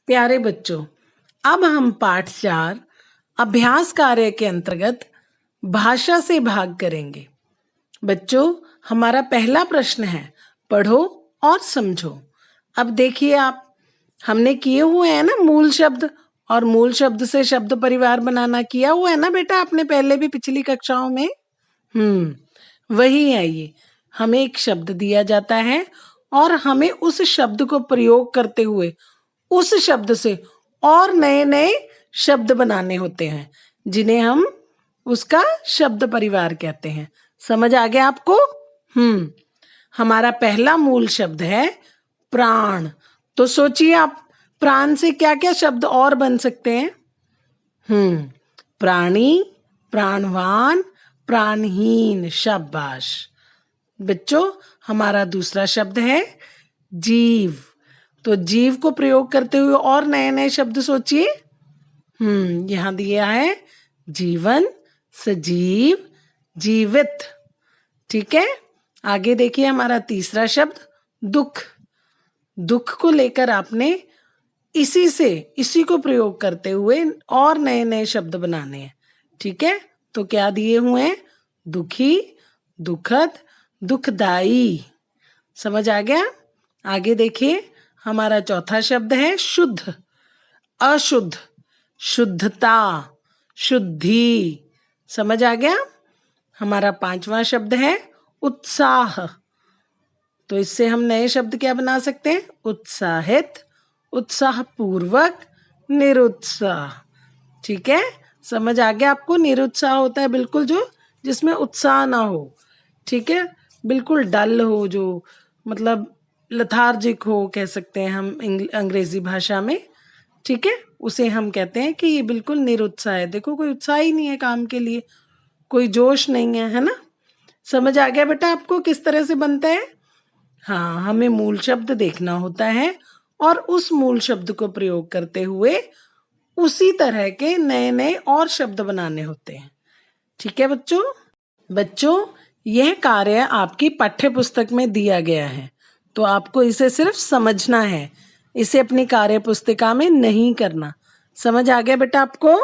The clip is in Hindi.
प्यारे बच्चों, अब हम पाठ 4 अभ्यास कार्य के अंतर्गत भाषा से भाग करेंगे। बच्चों, हमारा पहला प्रश्न है पढ़ो और समझो। अब देखिए आप, हमने किए हुए हैं ना मूल शब्द, और मूल शब्द से शब्द परिवार बनाना किया हुआ है ना बेटा आपने पहले भी पिछली कक्षाओं में। वही है ये। हमें एक शब्द दिया जाता है और हमें उस शब्द को प्रयोग करते हुए उस शब्द से और नए नए शब्द बनाने होते हैं, जिन्हें हम उसका शब्द परिवार कहते हैं। समझ आ गया आपको? हमारा पहला मूल शब्द है प्राण। तो सोचिए आप, प्राण से क्या क्या शब्द और बन सकते हैं? प्राणी, प्राणवान, प्राणहीन। शाबाश बच्चों, हमारा दूसरा शब्द है जीव। तो जीव को प्रयोग करते हुए और नए नए शब्द सोचिए। यहां दिया है जीवन, सजीव, जीवित। ठीक है, आगे देखिए हमारा तीसरा शब्द दुख। दुख को लेकर आपने इसी को प्रयोग करते हुए और नए नए शब्द बनाने हैं। ठीक है, तो क्या दिए हुए हैं? दुखी, दुखद, दुखदाई। समझ आ गया? आगे देखिए हमारा चौथा शब्द है शुद्ध, अशुद्ध, शुद्धता, शुद्धि। समझ आ गया? हमारा पांचवा शब्द है उत्साह। तो इससे हम नए शब्द क्या बना सकते हैं? उत्साहित, उत्साहपूर्वक, निरुत्साह। ठीक है, समझ आ गया आपको? निरुत्साह होता है बिल्कुल जो जिसमें उत्साह ना हो। ठीक है, बिल्कुल डल हो, जो मतलब लथार्जिक हो, कह सकते हैं हम अंग्रेजी भाषा में। ठीक है, उसे हम कहते हैं कि ये बिल्कुल निरुत्साह है। देखो, कोई उत्साह ही नहीं है काम के लिए, कोई जोश नहीं है ना? समझ आ गया बेटा आपको किस तरह से बनता है? हाँ, हमें मूल शब्द देखना होता है और उस मूल शब्द को प्रयोग करते हुए उसी तरह के नए नए और शब्द बनाने होते हैं। ठीक है बच्चों, यह कार्य आपकी पाठ्य पुस्तक में दिया गया है, तो आपको इसे सिर्फ समझना है, इसे अपनी कार्य पुस्तिका में नहीं करना। समझ आ गया बेटा आपको?